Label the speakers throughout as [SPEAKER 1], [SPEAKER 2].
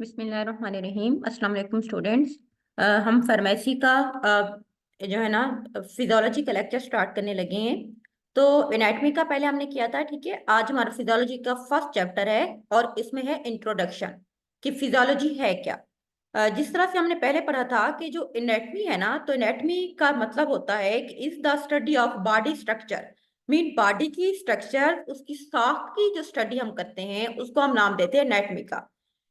[SPEAKER 1] बिस्मिल्लाहिर्रहमानिर्रहीम। अस्सलाम वालेकुम स्टूडेंट्स। हम फार्मेसी का जो है ना फिजियोलॉजी का लेक्चर स्टार्ट करने लगे हैं। तो एनाटॉमी का पहले हमने किया था, ठीक है। आज हमारा फिजियोलॉजी का फर्स्ट चैप्टर है और इसमें है इंट्रोडक्शन कि फिजियोलॉजी है क्या। जिस तरह से हमने पहले पढ़ा था कि जो एनाटॉमी है ना, तो एनाटॉमी का मतलब होता है कि is the study of body structure. Mean body की स्ट्रक्चर, उसकी साख्त की जो स्टडी हम करते हैं उसको हम नाम देते हैं एनाटॉमी का।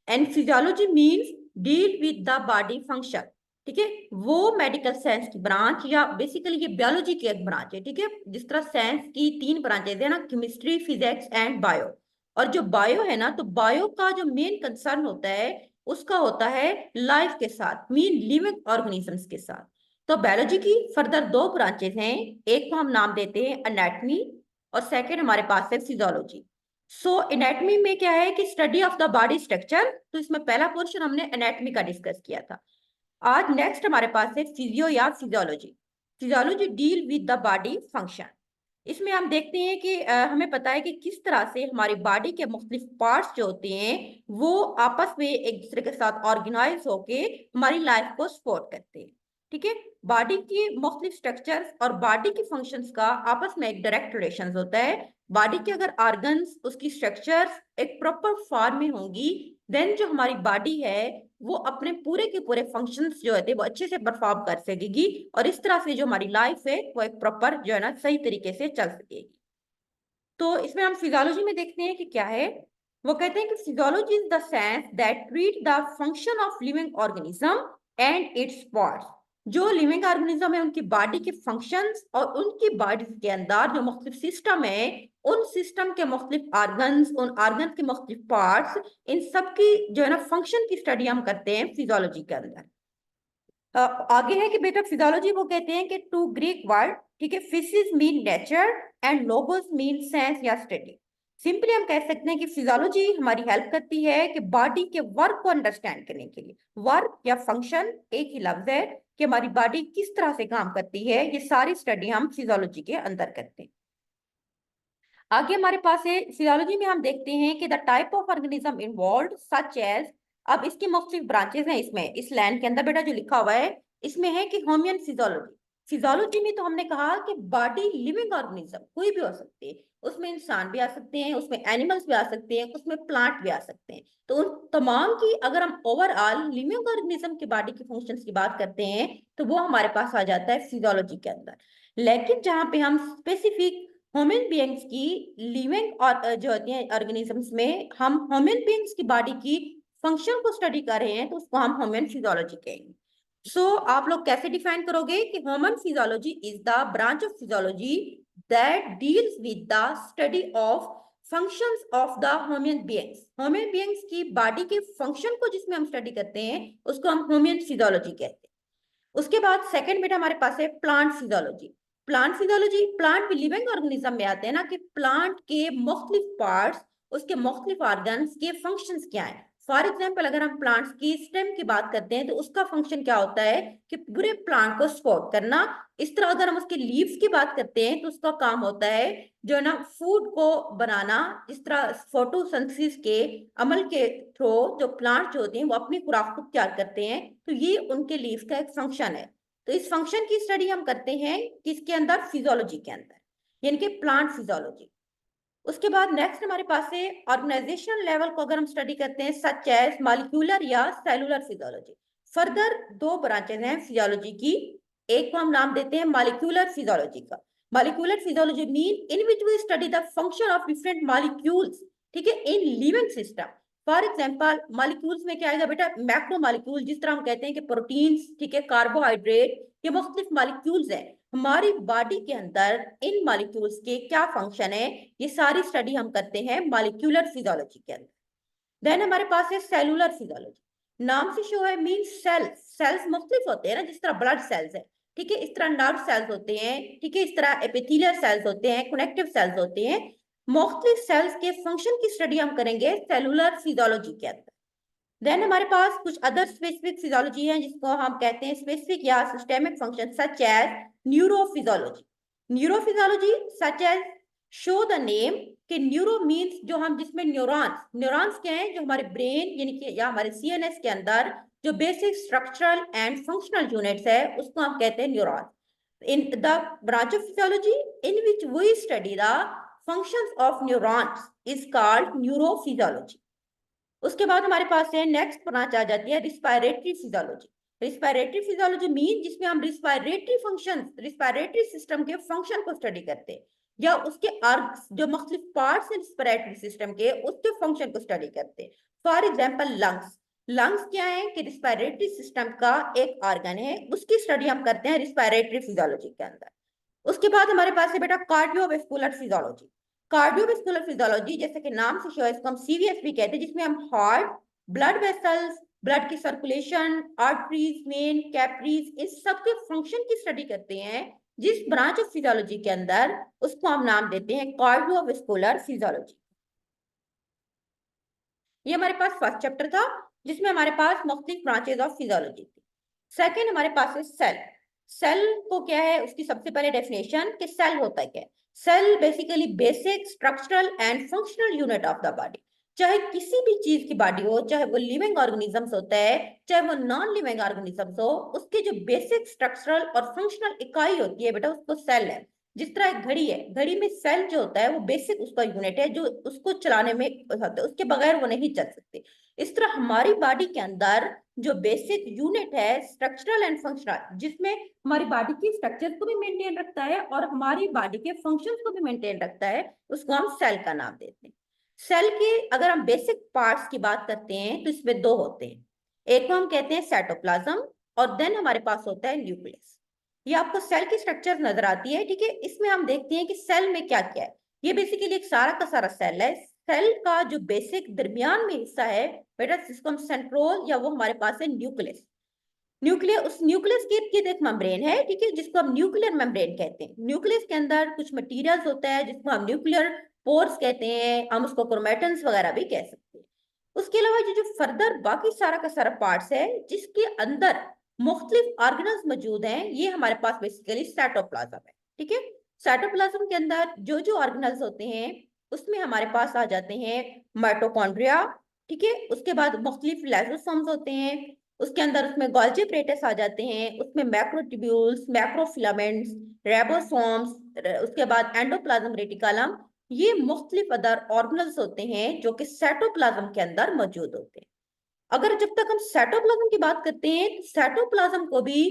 [SPEAKER 1] And physiology means deal with the body function, ठीक है। वो मेडिकल साइंस की ब्रांच या बेसिकली ये बायोलॉजी की एक ब्रांच है, ठीक है। जिस तरह साइंस की तीन ब्रांचेज है ना, केमिस्ट्री, फिजिक्स एंड बायो। और जो बायो है ना, तो बायो का जो मेन कंसर्न होता है उसका होता है लाइफ के साथ, मीन लिविंग ऑर्गेनिजम्स के साथ। तो बायोलॉजी की फर्दर दो ब्रांचेज हैं। एक को हम नाम देते हैं एनाटॉमी और सेकंड हमारे पास है फिजियोलॉजी। सो एनाटॉमी में क्या है कि study of the body structure. तो इसमें पहला पोर्शन हमने एनाटॉमी का डिस्कस किया था। आज नेक्स्ट हमारे पास है फिजियो या physiology. Physiology deal with the body function. इसमें हम देखते हैं कि हमें पता है कि किस तरह से हमारी बॉडी के मुख्तलिफ पार्ट्स जो होते हैं वो आपस में एक दूसरे के साथ ऑर्गेनाइज होके हमारी लाइफ को सपोर्ट करते हैं, ठीक है। बॉडी की मुख्तलिफ स्ट्रक्चर्स और बॉडी की फंक्शंस का आपस में एक डायरेक्ट रिलेशन होता है। बॉडी के अगर ऑर्गन्स, उसकी स्ट्रक्चर्स एक प्रॉपर फॉर्म में होंगी, देन जो हमारी बॉडी है वो अपने पूरे के पूरे फंक्शंस जो है वो अच्छे से परफॉर्म कर सकेगी और इस तरह से जो हमारी लाइफ है वो एक प्रॉपर जो है ना सही तरीके से चल सकेगी। तो इसमें हम फिजियोलॉजी में देखते हैं कि क्या है। वो कहते हैं कि physiology is the science that treat the function of living organism and its parts. जो लिविंग ऑर्गेनिज्म है उनकी बॉडी के फंक्शंस और उनकी बॉडी के अंदर जो मुख्तलिफ सिस्टम है, उन सिस्टम के मुख्तलिफ ऑर्गन्स, उन ऑर्गन्स के मुख्तलिफ पार्ट्स, इन सब की जो है ना फंक्शन की स्टडी हम करते हैं फिजियोलॉजी के अंदर। आगे है कि बेटा फिजियोलॉजी वो कहते हैं कि टू ग्रीक वर्ड, ठीक है। Physics mean nature and logos mean science या स्टडी। सिंपली हम कह सकते हैं कि फिजियोलॉजी हमारी हेल्प करती है कि बॉडी के वर्क को अंडरस्टैंड करने के लिए। वर्क या फंक्शन एक ही लफ्ज है कि हमारी बॉडी किस तरह से काम करती है, ये सारी स्टडी हम फिजियोलॉजी के अंदर करते हैं। आगे हमारे पास है फिजियोलॉजी में हम देखते हैं कि the type of organism involve such as. अब इसकी मुख्तलिफ ब्रांचेस हैं। इसमें इस लाइन के अंदर बेटा जो लिखा हुआ है इसमें है कि ह्यूमन फिजियोलॉजी। फिजियोलॉजी में तो हमने कहा कि बॉडी लिविंग ऑर्गेनिज्म कोई भी हो सकते हैं, उसमें इंसान भी आ सकते हैं, उसमें एनिमल्स भी आ सकते हैं, उसमें प्लांट भी आ सकते हैं। तो उन तमाम की अगर हम ओवरऑल लिविंग ऑर्गेनिज्म की बॉडी के फंक्शंस की बात करते हैं तो वो हमारे पास आ जाता है फिजियोलॉजी के अंदर। लेकिन जहां पे हम स्पेसिफिक ह्यूमन बीइंग्स की लिविंग और जो होती हैं ऑर्गेनिजम्स में हम ह्यूमन बीइंग्स की बॉडी की फंक्शन को स्टडी कर रहे हैं तो उसको हम ह्यूमन फिजियोलॉजी कहेंगे। सो आप लोग कैसे डिफाइन करोगे कि human physiology is the branch of physiology that deals with the study of functions of the human beings. Human beings की बॉडी के फंक्शन को जिसमें हम स्टडी करते हैं उसको हम ह्यूमन फिजियोलॉजी कहते हैं। उसके बाद सेकंड बेटा हमारे पास है plant physiology. Plant physiology, plant भी लिविंग ऑर्गेनिज्म में आते हैं ना, कि प्लांट के मुख्तलिफ पार्ट्स, उसके मुख्तलिफ ऑर्गन्स के फंक्शंस क्या है। फॉर एग्जाम्पल अगर हम प्लांट्स की स्टेम की बात करते हैं तो उसका फंक्शन क्या होता है कि पूरे प्लांट को सपोर्ट करना। इस तरह अगर हम उसके लीव्स की बात करते हैं तो उसका काम होता है जो है ना फूड को बनाना। इस तरह फोटोसिंथेसिस के अमल के थ्रू जो प्लांट जो होते हैं वो अपनी खुराक को तैयार करते हैं, तो ये उनके लीव्स का एक फंक्शन है। तो इस फंक्शन की स्टडी हम करते हैं किसके अंदर, फिजियोलॉजी के अंदर, यानी कि प्लांट फिजियोलॉजी। उसके बाद नेक्स्ट हमारे पास है ऑर्गेनाइजेशनल लेवल को अगर हम स्टडी करते हैं सच एज मॉलिक्यूलर या सेलुलर फिजियोलॉजी। फर्दर दो ब्रांचेस हैं फिजियोलॉजी की। एक को हम नाम देते हैं मॉलिक्यूलर फिजियोलॉजी का। Molecular physiology mean in which we study the function of different molecules, ठीक है, in living system. For example molecules में क्या आएगा बेटा, मैक्रो मॉलिक्यूल, जिस तरह हम कहते हैं कि प्रोटीन्स, ठीक है, कार्बोहाइड्रेट, ये मुख्तलिफ मॉलिक्यूल्स हैं हमारी बॉडी के अंदर। इन मॉलिक्यूल्स के क्या फंक्शन है ये सारी स्टडी हम करते हैं मॉलिक्यूलर फिजियोलॉजी के अंदर। देन हमारे पास है सेलुलर फिजियोलॉजी। नाम से शो है मीन सेल्स। सेल्स मुख्तलिफ होते हैं ना, जिस तरह ब्लड सेल्स है, ठीक है, इस तरह नर्व सेल्स होते हैं, ठीक है, इस तरह एपिथेलियल सेल्स होते हैं, कनेक्टिव सेल्स होते हैं। मुख्तलिफ सेल्स के फंक्शन की स्टडी हम करेंगे सेलुलर फिजियोलॉजी के अंदर। देन हमारे पास कुछ अदर स्पेसिफिक फिजियोलॉजी है जिसको हम कहते हैं स्पेसिफिक या systemic function such as neurophysiology. Neurophysiology such as show the name कि न्यूरो मीन्स जो हम जिसमें न्यूरॉन्स न्यूरॉन्स क्या है, जो हमारे ब्रेन यानी कि या हमारे सीएनएस के अंदर जो basic structural and functional units है उसको हम कहते हैं neuron. In the branch of physiology in which we study the functions of neurons is called neurophysiology. उसके बाद हमारे पास है नेक्स्ट ब्रांच आ जाती है respiratory physiology. Respiratory physiology mean जिसमें हम रिस्पायरेटरी फंक्शन रिस्पायरेटरी सिस्टम के फंक्शन को स्टडी करते हैं या उसके जो मुख्तलिफ पार्ट्स हैं रिस्पायरेटरी सिस्टम के उसके फंक्शन को स्टडी करते हैं। For example lungs. लंग्स क्या है कि रिस्पायरेटरी सिस्टम का एक ऑर्गन है, उसकी स्टडी हम करते हैं रिस्पायरेटरी फिजियोलॉजी के अंदर। उसके बाद हमारे पास है बेटा कार्डियोवैस्कुलर फिजियोलॉजी। कार्डियोवैस्कुलर फिजियोलॉजी जैसे कि नाम से शो है, इसको हम सीवीएस भी कहते हैं, जिसमें हम हार्ट, ब्लड वेसल्स, ब्लड की सर्कुलेशन, आर्टरीज, वेन, कैपरीज, इस सब के फंक्शन की स्टडी करते हैं। जिस ब्रांच ऑफ फिजियोलॉजी के अंदर उसको हम नाम देते हैं कार्डियोवैस्कुलर फिजियोलॉजी। ये हमारे पास फर्स्ट चैप्टर था जिसमें हमारे पास मुख्तलिफ ब्रांचेज ऑफ फिजियोलॉजी थी। सेकेंड हमारे पास है सेल। सेल को क्या है, उसकी सबसे पहले डेफिनेशन कि सेल होता है क्या। Cell basically basic structural and functional unit of the body. चाहे किसी भी चीज की बॉडी हो, चाहे वो लिविंग ऑर्गेनिजम्स होता है चाहे वो नॉन लिविंग ऑर्गेनिजम्स हो, उसके जो बेसिक स्ट्रक्चरल और फंक्शनल इकाई होती है बेटा उसको सेल है। जिस तरह एक घड़ी है, घड़ी में सेल जो होता है वो बेसिक उसका यूनिट है जो उसको चलाने में होता है, उसके बगैर वो नहीं चल सकती। इस तरह हमारी बॉडी के अंदर जो बेसिक यूनिट है स्ट्रक्चरल एंड फंक्शनल, जिसमें हमारी बॉडी की स्ट्रक्चर को भी मेंटेन रखता है और हमारी बॉडी के फंक्शंस को भी मेंटेन रखता है, उसको हम सेल का नाम देते हैं। सेल के अगर हम बेसिक पार्ट्स की बात करते हैं तो इसमें दो होते हैं। एक को हम कहते हैं साइटोप्लाज्म और देन हमारे पास होता है न्यूक्लियस। ये आपको सेल की स्ट्रक्चर नजर आती है, ठीक है। इसमें हम देखते हैं कि सेल में क्या क्या है। ये बेसिकली एक सारा का सारा सेल है। सेल का जो बेसिक दरमियान में हिस्सा है बेटा जिसको हम सेंट्रोल या वो हमारे पास है न्यूक्लियस। न्यूक्लियस, उस न्यूक्लियस के इर्द गिर्द एक मेम्ब्रेन है, ठीक है, जिसको हम न्यूक्लियर मेम्ब्रेन कहते हैं। न्यूक्लियस के अंदर कुछ मटेरियल्स होता है जिसको हम न्यूक्लियर पोर्स कहते हैं, हम उसको क्रोमेटन्स वगैरह भी कह सकते हैं। उसके अलावा ये जो फर्दर बाकी सारा का सारा पार्ट्स है जिसके अंदर मुख्तलिफ ऑर्गेनल्स मौजूद हैं, ये हमारे पास बेसिकली साइटोप्लाज्म है, ठीक है। साइटोप्लाज्म के अंदर जो जो ऑर्गेनल्स होते हैं उसमें हमारे पास आ जाते हैं माइटोकॉन्ड्रिया, ठीक है। उसके बाद मुख्तलिफ लाइसोसोम्स होते हैं, उसके अंदर उसमें गोल्जी एपरेटस आ जाते हैं, उसमें मैक्रोट्यूब्यूल्स, मैक्रोफिलामेंट्स, राइबोसोम्स, उसके बाद एंडोप्लाज्म रेटिकुलम। ये मुख्तलिफ अदर ऑर्गेनल्स होते हैं जो कि साइटोप्लाज्म के अंदर मौजूद होते हैं। अगर जब तक हम साइटोप्लाज्म की बात करते हैं तो साइटोप्लाज्म को भी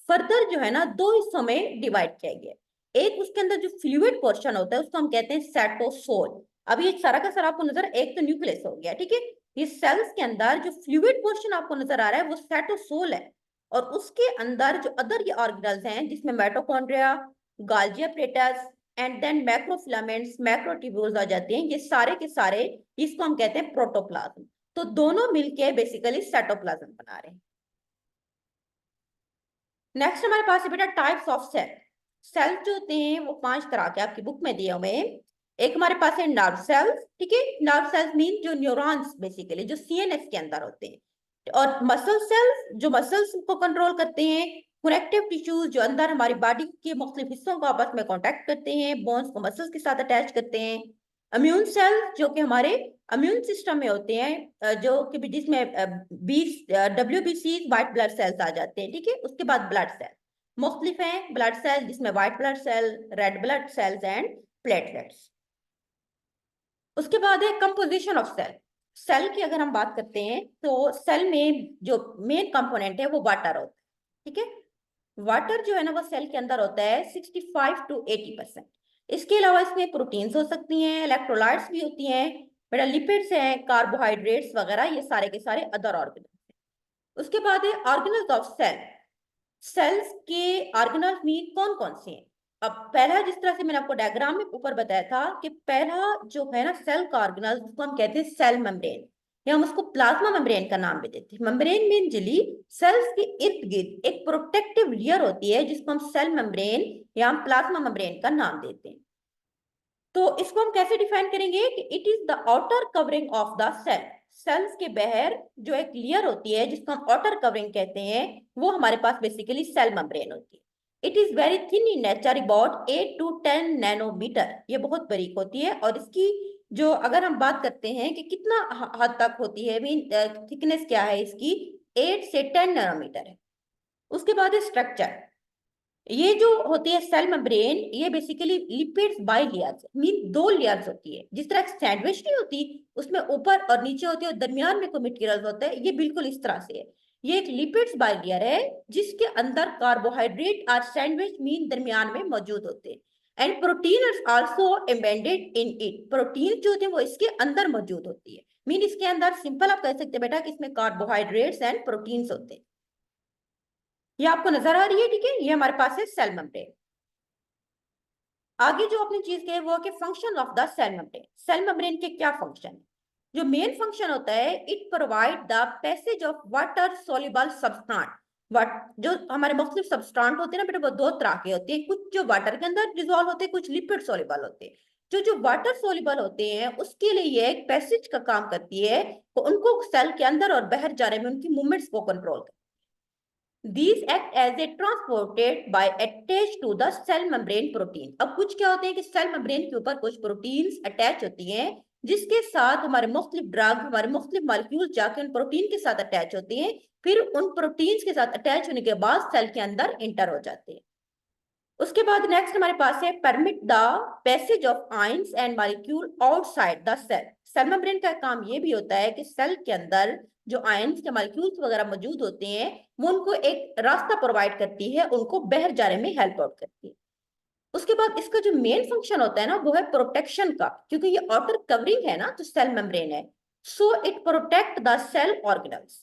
[SPEAKER 1] फर्दर जो है ना दो हिस्सों में डिवाइड किया गया है। एक उसके अंदर जो फ्लूइड पोर्शन होता है उसको हम कहते हैं साइटोसोल। अभी एक सारा का सारा आपको नजर, एक तो न्यूक्लियस हो गया, ठीक है। ये सेल्स के अंदर जो फ्लूइड पोर्शन आपको नजर आ रहा है वो साइटोसोल है। और उसके अंदर जो अदर ये ऑर्गेनल्स हैं जिसमें mitochondria, Golgi apparatus and then macrofilaments, macrotubules आ जाते हैं, ये सारे के सारे इसको हम कहते हैं प्रोटोप्लाज्म। तो दोनों मिलके बेसिकली साइटोप्लाज्म बना रहे हैं। नेक्स्ट हमारे पास है बेटा टाइप्स ऑफ सेल। सेल जो होते हैं वो 5 तरह के आपकी बुक में दिए हुए हैं। एक हमारे पास है नर्व सेल्स, ठीक है। नर्व सेल्स मीन जो न्यूरॉन्स बेसिकली जो सीएनएस के अंदर होते हैं। और मसल सेल्स जो मसल्स को कंट्रोल करते हैं। कनेक्टिव टिश्यूज जो अंदर हमारी बॉडी के मुख्तलिफ हिस्सों को आपस में कॉन्टेक्ट करते हैं, बोन्स को मसल्स के साथ अटैच करते हैं। इम्यून सेल्स जो कि हमारे इम्यून सिस्टम में होते हैं, जो कि जिसमें WBC व्हाइट ब्लड सेल्स आ जाते हैं, ठीक है। उसके बाद ब्लड सेल मुख्तलिफ हैं, ब्लड सेल जिसमें white blood cell, red blood cells and platelets. उसके बाद है कंपोजिशन ऑफ सेल। सेल की अगर हम बात करते हैं तो सेल में जो मेन कंपोनेंट है वो वाटर होता है, ठीक है। वाटर जो है ना वो सेल के अंदर होता है 65 to 80%। इसके अलावा इसमें प्रोटीन्स हो सकती हैं, इलेक्ट्रोलाइट्स भी होती हैं, बेटा लिपिड्स हैं, कार्बोहाइड्रेट्स वगैरह, ये सारे के सारे अदर ऑर्गेनल्स। उसके बाद है ऑर्गेनल्स ऑफ सेल। सेल्स के ऑर्गेनल्स में कौन कौन से हैं। अब पहला जिस तरह से मैंने आपको डायग्राम में ऊपर बताया था कि पहला जो है ना सेल का ऑर्गेनल उसको हम कहते हैं सेल मेम्ब्रेन, या हम उसको प्लाज्मा मेम्ब्रेन का नाम भी देते हैं। मेम्ब्रेन में जली सेल्स के इर्द गिर्द एक प्रोटेक्टिव लेयर होती है जिसको हम सेल मेम्ब्रेन या हम प्लाज्मा मेम्ब्रेन का नाम देते हैं। तो इसको हम कैसे डिफाइन करेंगे कि it is the outer covering of the cell. Cells के बाहर जो एक लेयर होती है जिसको हम आउटर कवरिंग कहते हैं वो हमारे पास बेसिकली सेल मेम्ब्रेन होती है। It is very thin in nature, about 8 to 10 nanometre. ये बहुत बारीक होती है और इसकी जो अगर हम बात करते हैं कि कितना हद तक होती है, मीन थिकनेस क्या है इसकी, 8 से 10 नैनोमीटर है। उसके बाद है स्ट्रक्चर। ये जो होती है सेल मेम्ब्रेन, ये basically lipids by layers, mean दो लेयर्स होती है। जिस तरह सैंडविच नहीं होती, उसमें ऊपर और नीचे होती है और दरमियान में कोई मटेरियल होता है, ये बिल्कुल इस तरह से है। ये एक लिपिड्स बाय लेयर है जिसके अंदर कार्बोहाइड्रेट और सैंडविच मीन दरमियान में मौजूद होते हैं। And protein also embedded in it, protein जो होते हैं वो इसके अंदर मौजूद होती है। मीन इसके अंदर सिंपल आप कह सकते हैं बेटा कि इसमें कार्बोहाइड्रेट्स एंड प्रोटीन्स होते हैं। ये आपको नजर आ रही है, ठीक है। ये हमारे पास है सेल मेम्ब्रेन। आगे जो अपनी चीज के वो कि function of the cell membrane. Cell membrane के क्या फंक्शन है? जो मेन फंक्शन होता है, it provide the passage of water soluble substant. What जो हमारे मुख्तलिफ सब्सटेंट होते हैं ना बेटा, वो दो तरह के होते हैं। कुछ जो वाटर के अंदर डिजोल्व होते हैं, कुछ लिपिड सोल्यूबल होते हैं। जो वाटर सोल्यूबल होते हैं उसके लिए ये एक पैसेज का काम करती है, तो उनको सेल के अंदर और बाहर जाने में उनकी मूवमेंट्स को कंट्रोल करती है। These act as a transported by attached to the cell membrane protein। अब कुछ क्या होते हैं कि सेल मेम्ब्रेन के ऊपर कुछ प्रोटीन्स अटैच होती हैं, जिसके साथ हमारे मुख्तलिफ ड्रग, हमारे मुख्तलिफ मॉलिक्यूल जाके उन प्रोटीन के साथ अटैच होते हैं। फिर उन प्रोटीन्स के साथ अटैच होने के बाद सेल के अंदर इंटर हो जाते हैं। उसके बाद नेक्स्ट हमारे पास है permit the passage of ions and molecule outside the cell. Cell membrane का काम ये भी होता है कि सेल के अंदर जो आयंस के मॉलिक्यूल्स वगैरह मौजूद होते हैं, वो उनको एक रास्ता प्रोवाइड करती है, उनको बाहर जाने में हेल्प आउट करती है। उसके बाद इसका जो मेन फंक्शन होता है ना, वो है प्रोटेक्शन का, क्योंकि ये आउटर कवरिंग है ना, जो सेल मेम्ब्रेन है, so it protect the cell organelles.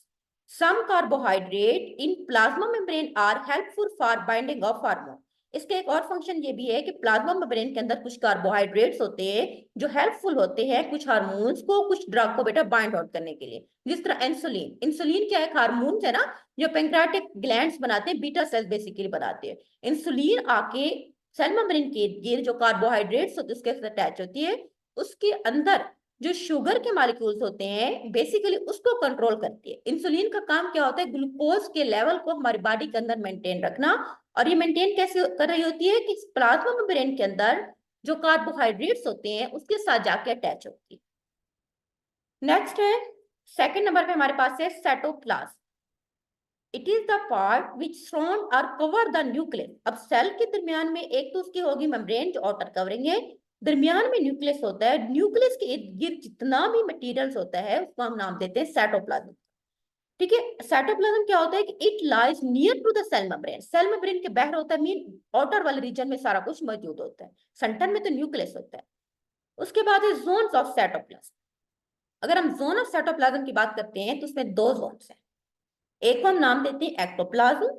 [SPEAKER 1] Some carbohydrate in plasma membrane are helpful for binding of hormone. इसका एक और फंक्शन ये भी है कि प्लाज्मा मेम्ब्रेन के अंदर कुछ कार्बोहाइड्रेट्स होते हैं जो हेल्पफुल होते हैं कुछ हार्मोन्स को, कुछ ड्रग को बेटा बाइंड आउट करने के लिए। जिस तरह इंसुलिन, इंसुलिन क्या है, हार्मोन है ना, जो पैंक्रियाटिक ग्लैंड्स बनाते हैं, बीटा सेल्स बेसिकली बनाते हैं। इंसुलिन आके सेल मेम्ब्रेन के ये जो कार्बोहाइड्रेट्स होते हैं उसके साथ अटैच होती है। उसके अंदर जो शुगर के मॉलिक्यूल्स होते हैं बेसिकली उसको कंट्रोल करती है। इंसुलिन का काम क्या होता है, ग्लूकोज के लेवल को हमारी बॉडी के अंदर मेंटेन रखना। और ये मेंटेन कैसे कर रही होती है कि प्लाज्मा मेम्ब्रेन के अंदर जो कार्बोहाइड्रेट्स होते हैं उसके साथ जाके अटैच होती है। नेक्स्ट है सेकंड नंबर पे हमारे पास है cytoplasm. It is the part which surround और कवर द न्यूक्लियस। अब सेल के दरमियान में एक तो उसकी होगी मेम्ब्रेन जो आउटर कवरिंग है, दरमियान में न्यूक्लियस होता है। न्यूक्लियस के इर्द गिर्द जितना भी मटेरियल्स होता है उसको हम नाम देते हैं साइटोप्लाज्म। ठीक है, साइटोप्लाज्म क्या होता है कि it lies near to the cell membrane. Cell membrane के बाहर होता है, मीन आउटर वाले रीजन में सारा कुछ मौजूद होता है। सेंटर में तो न्यूक्लियस होता है। उसके बाद है जोन्स ऑफ साइटोप्लाज्म। अगर हम जोन ऑफ साइटोप्लाज्म की बात करते हैं तो उसमें दो जोन्स हैं। एक को हम नाम देते हैं एक्टोप्लाज्म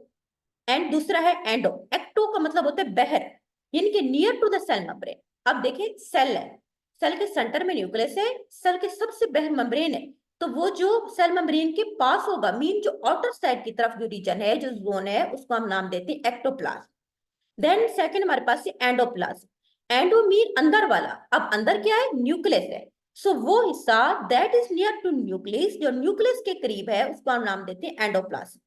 [SPEAKER 1] एंड दूसरा है एंडो। एक्टो का मतलब होता है बाहर, यानी कि near to the cell membrane. अब देखिए सेल है, सेल के सेंटर में न्यूक्लियस है, सेल के सबसे बाहर मेम्ब्रेन है, तो वो जो सेल मेम्ब्रेन के पास होगा, मीन जो आउटर साइड की तरफ जो रीजन है, जो जोन है, उसको हम नाम देते हैं एक्टोप्लाज्म। देन सेकंड हमारे पास है एंडोप्लाज्म। एंडो मीन अंदर वाला। अब अंदर क्या है, न्यूक्लियस है। सो वो हिस्सा that is near to nucleus, जो न्यूक्लियस के करीब है, उसको हम नाम देते हैं एंडोप्लाज्म।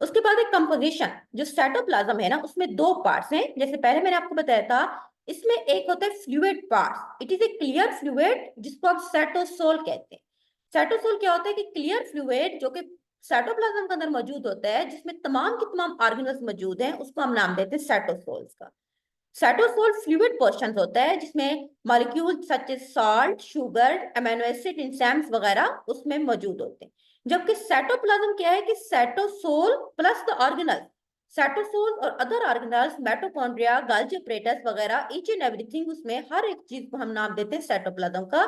[SPEAKER 1] उसके बाद एक कंपोजिशन, जो साइटोप्लाज्म है ना, उसमें दो पार्ट्स हैं। जैसे पहले मैंने आपको बताया था, इसमें एक होता है fluid part. It is a clear fluid जिसको आप साइटोसोल कहते हैं। साइटोसोल क्या होता है कि क्लियर फ्लूइड जो कि साइटोप्लाज्म के अंदर मौजूद होता है, जिसमें तमाम के तमाम ऑर्गेनल्स मौजूद हैं, उसको हम नाम देते हैं साइटोसोल्स का। साइटोसोल फ्लूइड पोर्शन होता है जिसमें molecule such as salt, sugar, amino acid, enzymes वगैरह उसमें मौजूद होते हैं। जबकि साइटोप्लाज्म क्या है कि cytosol plus the organelle, cytosol और other organelles, mitochondria, Golgi apparatus वगैरह, ईच एंड एवरीथिंग, उसमें हर एक चीज को हम नाम देते हैं साइटोप्लाज्म का,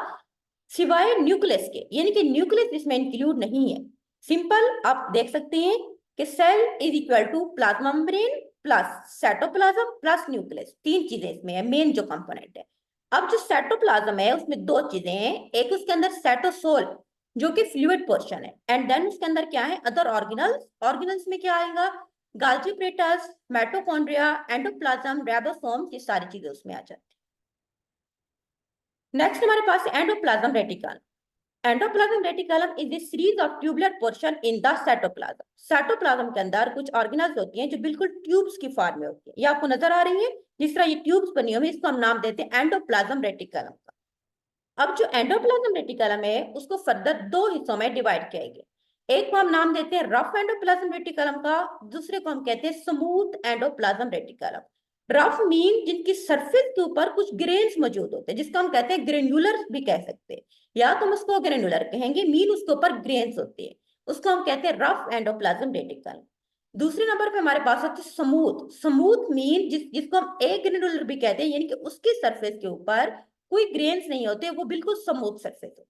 [SPEAKER 1] सिवाय न्यूक्लियस के, यानी कि न्यूक्लियस इसमें इंक्लूड नहीं है। सिंपल आप देख सकते हैं कि cell is equal to plasma membrane plus cytoplasm plus nucleus, तीन चीजें इसमें है, मेन जो कंपोनेंट है। अब जो साइटोप्लाज्म है उसमें दो चीजें हैं। एक उसके अंदर साइटोसोल जो कि फ्लूइड पोर्शन है, एंड देन उसके अंदर क्या है, अदर ऑर्गेनल्स। ऑर्गेनल्स में क्या आएगा, Golgi apparatus, mitochondria, endoplasm, ribosome, ये सारी चीजें उसमें आ जाती है। नेक्स्ट हमारे पास endoplasm reticle. Endoplasm reticulum is a series of tubular portion in the cytoplasm. Cytoplasm के अंदर कुछ ऑर्गेनल्स होती हैं जो बिल्कुल ट्यूब्स की फॉर्म में होती है। ये आपको नजर आ रही है, जिस तरह ये ट्यूब्स बनी हुई, इसको हम नाम देते हैं एंडोप्लाज्म रेटिकुलम का। अब जो एंडोप्लाज्म रेटिकुलम है उसको फर्दर दो हिस्सों में डिवाइड किया गया। एक को हम नाम देते हैं रफ एंडोप्लाज्म रेटिकुलम का, दूसरे को हम कहते हैं smooth endoplasm reticulum. Rough mean जिनकी सरफेस के ऊपर कुछ ग्रेन्स मौजूद होते हैं, जिसको हम कहते हैं ग्रेन्युलर भी कह सकते हैं, या तुम उसको ग्रेन्युलर कहेंगे, मीन उसके ऊपर ग्रेन्स होते हैं, उसको हम कहते हैं रफ एंडोप्लाज्म रेटिकुलम। दूसरे नंबर पे हमारे पास होती है स्मूथ। स्मूथ मीन जिसको हम ए ग्रेन्युलर भी कहते हैं, यानी कि उसकी सरफेस के ऊपर कोई ग्रेन्स नहीं होते, वो बिल्कुल स्मूथ सरफेस होती है।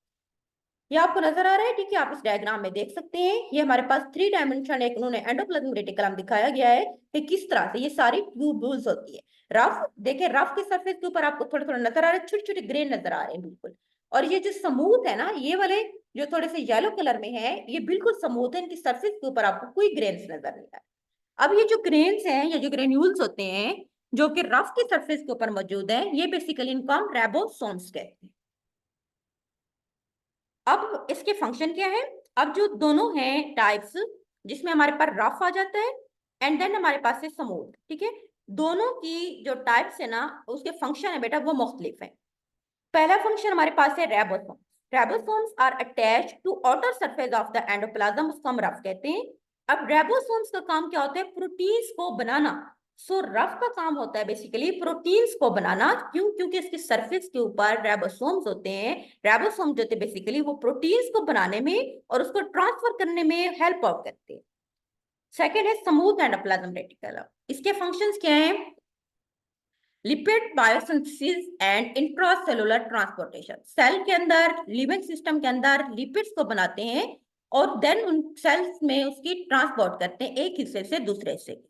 [SPEAKER 1] ये आपको नजर आ रहा है, ठीक है, आप इस डायग्राम में देख सकते हैं। ये हमारे पास 3 डायमेंशन एक उन्होंने एंडोप्लाज्म रेटिकुलम दिखाया गया है कि किस तरह से ये सारी ट्यूब्यूल्स होती है। रफ देखिए, रफ की सरफेस के ऊपर आपको थोड़े थोड़े नजर आ रहे हैं, छोटे छोटे ग्रेन नजर आ रहे हैं बिल्कुल। और ये जो स्मूथ है ना, ये वाले जो थोड़े से येलो कलर में है, ये बिल्कुल स्मूथ है, इनकी सरफेस के ऊपर आपको कोई ग्रेन्स नजर नहीं आ रहा। अब ये जो ग्रेन्स हैं, ये जो ग्रेन्यूल्स होते हैं जो कि रफ की सरफेस के ऊपर मौजूद है, ये बेसिकली इनको हम राइबोसोम्स कहते हैं। अब इसके फंक्शन क्या है? अब जो दोनों हैं टाइप्स, जिसमें हमारे पास रफ आ जाता है एंड देन हमारे पास है स्मूथ, ठीक है, दोनों की जो टाइप्स है ना, उसके फंक्शन है बेटा वो मुख्तलिफ है। पहला फंक्शन हमारे पास है ribosomes. Ribosomes are attached to outer surface of the endoplasm, उसको हम रफ कहते हैं। अब राइबोसोम्स का काम क्या होता है? प्रोटीन्स को बनाना। सो रफ का काम होता है बेसिकली प्रोटीन्स को बनाना। क्यों? क्योंकि इसकी सरफेस के ऊपर राइबोसोम्स होते हैं। राइबोसोम जो होते हैं बेसिकली वो प्रोटीन्स को बनाने में और उसको ट्रांसफर करने में हेल्प आउट करते हैं। सेकेंड है स्मूथ एंडोप्लाज्म रेटिकुलम। इसके फंक्शंस क्या हैं? Lipid biosynthesis and intracellular transportation. Cell के अंदर, लिविंग सिस्टम के अंदर लिपिड्स को बनाते हैं और देन उन सेल्स में उसकी ट्रांसपोर्ट करते हैं एक हिस्से से दूसरे हिस्से की तरफ।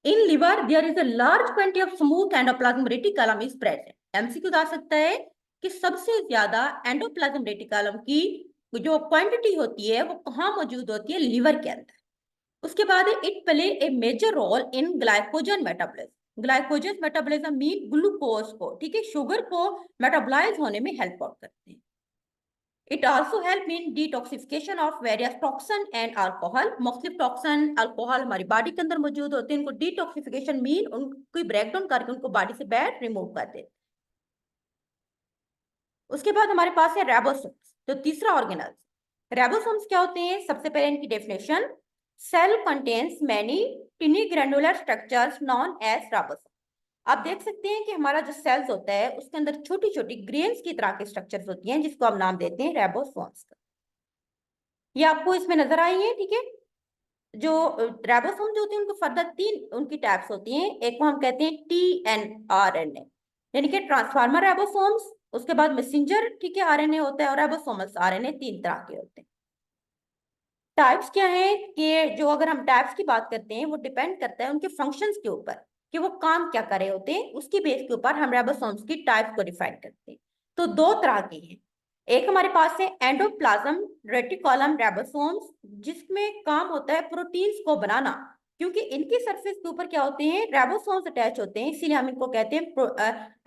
[SPEAKER 1] In liver there is a large quantity of smooth endoplasm reticulum is present. MCQ आ सकता है कि सबसे ज्यादा एंडोप्लाज्म रेटिकुलम की जो क्वांटिटी होती है वो कहाँ मौजूद होती है? लिवर के अंदर। उसके बाद it play a major role in glycogen metabolism. Glycogen metabolism mean glucose को, ठीक है, शुगर को मेटाबॉलाइज होने में हेल्प आउट करते हैं। It also help in detoxification of various toxin and alcohol. मुख्तलिफ टॉक्सिन अल्कोहल हमारी बॉडी के अंदर मौजूद होते हैं, उनको डिटॉक्सिफिकेशन मीन उनको ब्रेकडाउन करके उनको बॉडी से बाहर रिमूव कर देते हैं। उसके बाद हमारे पास है राइबोसोम्स, जो तीसरा ऑर्गेनल। राइबोसोम्स क्या होते हैं? सबसे पहले इनकी definition, cell contains many tiny granular structures known as ribosome. आप देख सकते हैं कि हमारा जो सेल्स होता है उसके अंदर छोटी छोटी ग्रेन्स की तरह के स्ट्रक्चर्स होती हैं, जिसको हम नाम देते हैं राइबोसोम्स। ये आपको इसमें नजर आई है, ठीक है। जो राइबोसोम जो होती है उनको फर्दर 3 उनकी टाइप्स होती हैं। एक को हम कहते हैं टीएनआरएनए, यानी कि ट्रांसफार्मर राइबोसोम्स। उसके बाद मैसेंजर, ठीक है, आरएनए होता है, और राइबोसोमल आरएनए, 3 तरह के होते हैं। टाइप्स क्या है कि जो अगर हम टाइप्स की बात करते हैं वो डिपेंड करता है उनके फंक्शंस के ऊपर कि वो काम क्या कर रहे होते हैं, उसकी बेस के ऊपर हम राइबोसोम्स की टाइप्स को डिफाइन करते हैं। तो 2 तरह की हैं। एक हमारे पास है एंडोप्लाज्म रेटिकुलम राइबोसोम्स, जिसमें काम होता है प्रोटीन्स को बनाना। क्योंकि इनकी सरफेस के ऊपर क्या होते हैं? राइबोसोम्स अटैच होते हैं, इसीलिए हम इनको कहते हैं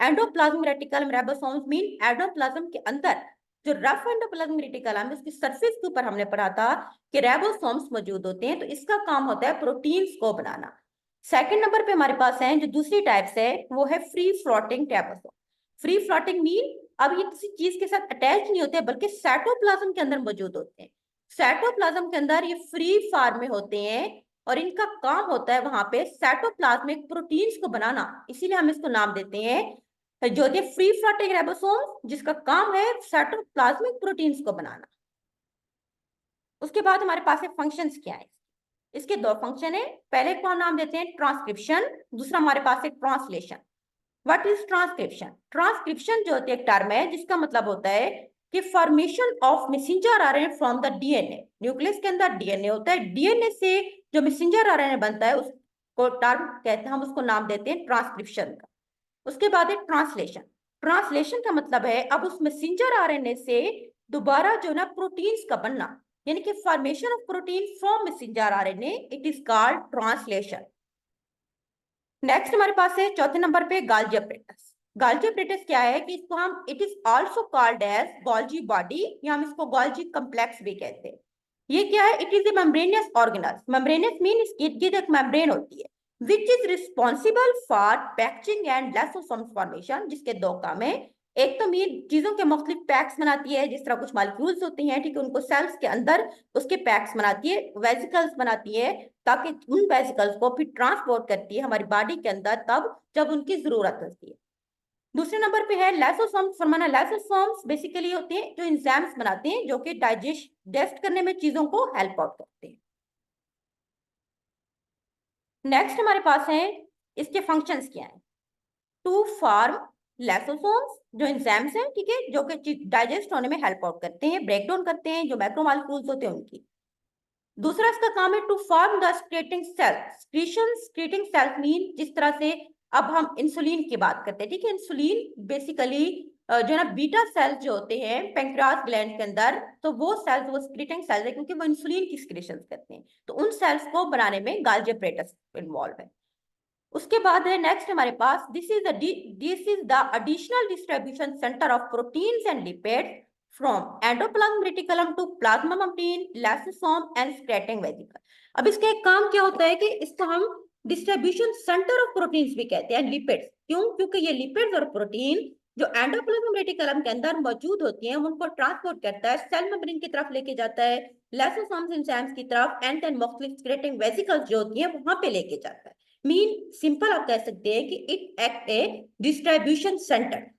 [SPEAKER 1] endoplasm reticulum ribosomes. Mean endoplasm के अंदर जो रफ एंडोप्लाज्म रेटिकुलम है उसकी सरफेस के ऊपर हमने पढ़ा था कि राइबोसोम्स मौजूद होते हैं, तो इसका काम होता है प्रोटीन्स को बनाना। सेकंड नंबर पे हमारे पास है जो दूसरी टाइप्स है, वो है free floating ribosome. Free floating mean अब ये किसी चीज के साथ अटैच नहीं होते बल्कि साइटोप्लाज्म के अंदर मौजूद होते हैं। साइटोप्लाज्म के अंदर ये फ्री फॉर्म में होते हैं और इनका काम होता है वहां पे साइटोप्लाज्मिक प्रोटीन्स को बनाना, इसीलिए हम इसको नाम देते हैं जो होती है फ्री फ्लोटिंग राइबोसोम, जिसका काम है साइटोप्लाज्मिक प्रोटीन्स को बनाना। उसके बाद हमारे पास है फंक्शंस क्या है। इसके 2 फंक्शन है। पहले को हम नाम देते हैं ट्रांसक्रिप्शन, दूसरा हमारे पास है translation. What is transcription? Transcription जो होती है एक टर्म है जिसका मतलब होता है कि formation of messenger RNA from the DNA. Nucleus के अंदर डीएनए होता है, डीएनए से जो मैसेंजर आरएनए बनता है उसको टर्म कहते हैं, हम उसको नाम देते हैं ट्रांसक्रिप्शन का। उसके बाद है ट्रांसलेशन। ट्रांसलेशन का मतलब है अब उस मैसेंजर आरएनए से दोबारा जो ना प्रोटीन्स का बनना, यानी कि formation of protein from messenger RNA, it is called translation. Next हमारे पास है चौथे नंबर पे गाल्जी अपरेटस। गाल्जी अपरेटस क्या है कि इसको हम it is also called as Golgi body, या हम इसको गोल्जी कम्प्लेक्स भी कहते हैं। ये क्या है? It is a membranosus organelle. Membranosus mean इसकी एक मेम्ब्रेन होती है which is responsible for packaging and lysosomes formation, जिसके 2 काम है। एक तो मीन चीजों के मुख्तलिफ पैक्स बनाती है, जिस तरह कुछ मॉलिक्यूल्स होते हैं, ठीक है, उनको सेल्स के अंदर उसके पैक्स बनाती है, वेसिकल्स बनाती है, ताकि उन वेसिकल्स को फिर ट्रांसपोर्ट करती है हमारी बॉडी के अंदर तब जब उनकी जरूरत होती है। दूसरे नंबर पे है लाइसोसोम्स। फरमाना लाइसोसोम्स बेसिकली होते हैं जो एंजाइम्स बनाते हैं जो कि डाइजेस्ट करने में चीजों को हेल्प आउट करते हैं। नेक्स्ट हमारे पास है इसके फंक्शंस क्या है। टू फॉर्म लाइसोसोम्स जो एंजाइम्स हैं, ठीक है, जो कि डाइजेस्ट होने में हेल्प आउट करते हैं, ब्रेक डाउन करते हैं जो मैक्रोमॉलिक्यूल्स होते हैं उनकी। दूसरा इसका काम है to form the secreting cell. Secreting cell mean जिस तरह से अब हम इंसुलिन की बात करते हैं, ठीक है, इंसुलिन बेसिकली जो है ना बीटा सेल्स जो होते हैं पेंक्रियास ग्लैंड के अंदर, तो वो सेल्स वो स्क्रीटिंग सेल्स है क्योंकि वो इंसुलिन की स्क्रीशन करते हैं, तो उन सेल्स को बनाने में गाल्जी अपरेटस इन्वॉल्व है। उसके बाद है नेक्स्ट हमारे पास this is the additional distribution centre of proteins and lipids from endoplasm reticulum to plasma membrane, lysosome and secreting vesicle. अब इसका एक काम क्या होता है कि इसको हम डिस्ट्रीब्यूशन सेंटर ऑफ प्रोटीन्स भी कहते हैं, लिपिड्स। क्यों? क्योंकि ये लिपिड्स और प्रोटीन जो एंडोप्लाज्म रेटिकुलम के अंदर मौजूद होती हैं उनको ट्रांसपोर्ट करता है, सेल मेम्ब्रेन की तरफ लेके जाता है, लाइसोसोम्स एंजाइम्स की तरफ, एंड देन मुख्तलिफ स्क्रीटिंग वेसिकल्स जो होती हैं वहां पे लेके जाता है। मीन सिंपल आप कह सकते हैं कि it act A distribution centre.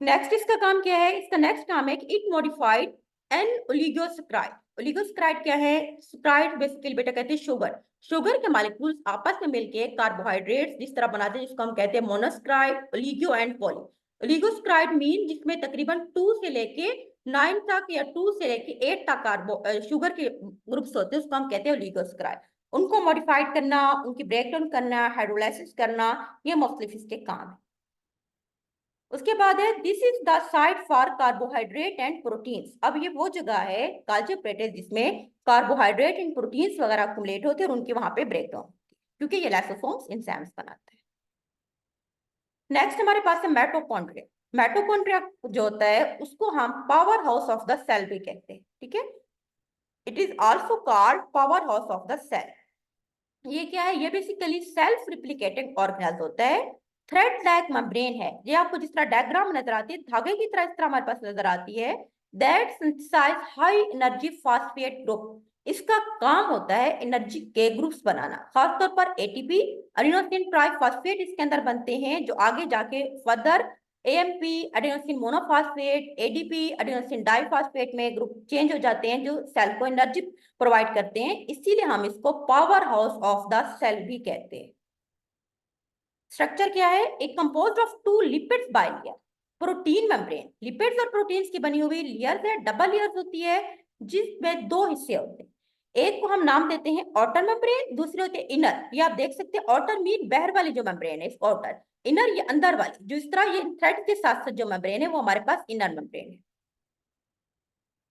[SPEAKER 1] Next इसका काम क्या है? इसका नेक्स्ट काम है कि इट मॉडिफाइड एन ओलिगोसैकराइड। ओलिगोसैकराइड क्या है? सैकराइड बेसिकली बेटा कहते हैं शुगर। शुगर के मॉलिक्यूल्स आपस में मिलके कार्बोहाइड्रेट्स जिस तरह बनाते हैं जिसको हम कहते हैं monosaccharide, oligo and poly. Oligosaccharide mean जिसमें तकरीबन 2 से लेके 9 तक या 2 से लेके 8 तक कार्बो शुगर के ग्रुप्स होते हैं, उसको हम कहते हैं ओलिगोसैकराइड। उनको मॉडिफाइड करना, उनकी ब्रेकडाउन करना, हाइड्रोलाइसिस करना, ये मुख्तलिफ इसके काम है। उसके बाद है this is the site for carbohydrate and proteins. अब ये वो जगह है गाल्जी अपरेटस जिसमें कार्बोहाइड्रेट एंड प्रोटीन्स वगैरह अक्युमुलेट होते हैं और उनके वहां पे ब्रेकडाउन होती है, क्योंकि ये लाइसोसोम्स एंजाइम्स बनाते हैं। नेक्स्ट हमारे पास है माइटोकॉन्ड्रिया। माइटोकॉन्ड्रिया जो होता है उसको हम power house of the cell भी कहते हैं, ठीक है। It is also called power house of the cell. ये क्या है? ये बेसिकली सेल्फ रिप्लिकेटिंग ऑर्गेनेल होता है। थ्रेड लाइक मेम्ब्रेन है, ये आपको जिस तरह डायग्राम नजर आती है धागे की तरह, इस तरह हमारे पास नजर आती है। That synthesize high energy phosphate group. इसका काम होता है एनर्जी के ग्रुप्स बनाना, खासतौर पर एटीपी, एडिनोसिन ट्राइफॉस्फेट इसके अंदर बनते हैं जो आगे जाके further AMP, adenosine monophosphate, ADP, adenosine diphosphate में ग्रुप चेंज हो जाते हैं जो सेल को एनर्जी प्रोवाइड करते हैं। इसीलिए हम इसको power house of the cell भी कहते हैं। स्ट्रक्चर क्या है? एक composed of 2 lipids bilayer. Protein membrane, lipids और प्रोटीन्स की बनी हुई लेयर्स है, डबल लेयर्स होती है जिसमें 2 हिस्से होते हैं। एक को हम नाम देते हैं आउटर मेम्ब्रेन, दूसरे होते हैं इनर। ये आप देख सकते हैं आउटर मीन बाहर वाली जो मेम्ब्रेन है आउटर, इनर ये अंदर वाली। जो इस तरह ये थ्रेड के साथ साथ जो मेम्ब्रेन है वो हमारे पास इनर मेम्ब्रेन है।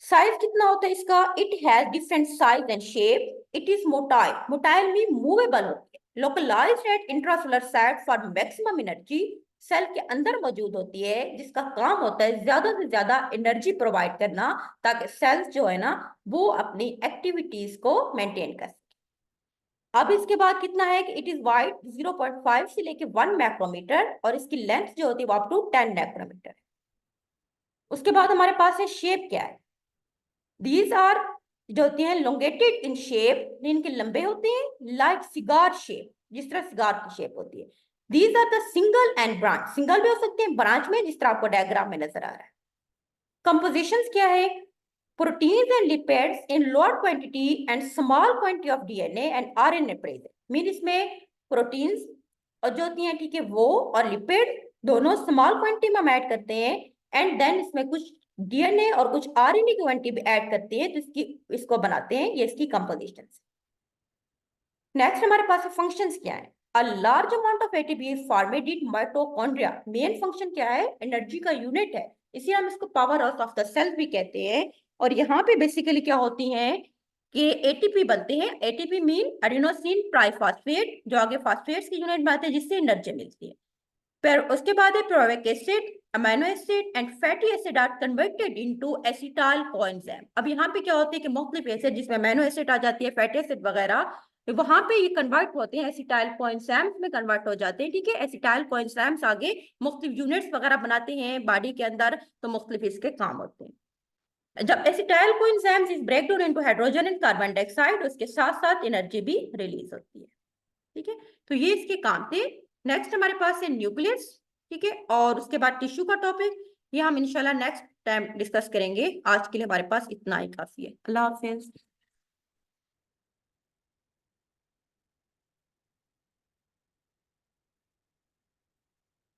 [SPEAKER 1] साइज कितना होता है इसका? It has different size and shape. It is motile, motile mean movable होती है, localized at intracellular site for maximum energy. Cell के अंदर मौजूद होती है जिसका काम होता है ज्यादा से ज्यादा एनर्जी प्रोवाइड करना ताकि सेल्स जो है ना वो अपनी एक्टिविटीज को मेंटेन कर सके। अब इसके बाद कितना है कि इट इज वाइड 0.5 से लेके 1 माइक्रोमीटर और इसकी लेंथ जो होती है वो अप टू 10 माइक्रोमीटर। उसके बाद हमारे पास है शेप क्या है। दीज आर जो होती हैं लोंगेटेड इन शेप, इनके लंबे होते हैं, लाइक सिगार शेप, जिस तरह सिगार की शेप होती है। These are the single and branch, single भी हो सकते हैं ब्रांच में, जिस तरह आपको डायग्राम में नजर आ रहा है। कंपोजिशंस क्या है? Proteins and lipids in lower quantity and small quantity of DNA and RNA present. Mean इसमें प्रोटीन्स और जो होती हैं, ठीक है, वो और लिपिड दोनों स्मॉल क्वांटिटी में हम ऐड करते हैं, एंड देन इसमें कुछ डीएनए और कुछ आरएनए की क्वांटिटी भी ऐड करते हैं तो इसको बनाते हैं, ये इसकी कंपोजिशन। नेक्स्ट हमारे पास फंक्शंस क्या है। A large amount of ATP is formed in mitochondria. Main function क्या है? एनर्जी का यूनिट है, इसलिए हम इसको power house of the cell भी कहते हैं। और यहाँ पे बेसिकली क्या होती हैं कि एटीपी बनते हैं। एटीपी मीन एडिनोसिन ट्राइफॉस्फेट, जो आगे फॉस्फेट्स की यूनिट बनाते हैं जिससे एनर्जी मिलती है। फिर उसके बाद है pyruvic acid, amino acid and fatty acid are converted into acetyl coenzyme. अब यहाँ पे क्या होता है कि मुख्तलिफ एसिड जिसमें अमीनो एसिड आ जाती है, फैटी एसिड वगैरह, तो वहां पे ये कन्वर्ट होते हैं, एसिटाइल कोएंजाइम्स में कन्वर्ट हो जाते हैं, ठीक है। एसिटाइल कोएंजाइम्स आगे मुख्तलिफ यूनिट्स वगैरह बनाते हैं बॉडी के अंदर, तो मुख्तलिफ इसके काम होते हैं। जब acetyl coenzymes is break down into hydrogen and carbon dioxide, उसके साथ साथ एनर्जी भी रिलीज होती है, ठीक है। तो ये इसके काम थे। नेक्स्ट हमारे पास है न्यूक्लियस, ठीक है, और उसके बाद टिश्यू का टॉपिक, ये हम इंशाल्लाह नेक्स्ट टाइम डिस्कस करेंगे। आज के लिए हमारे पास इतना ही काफी है। अल्लाह हाफिज।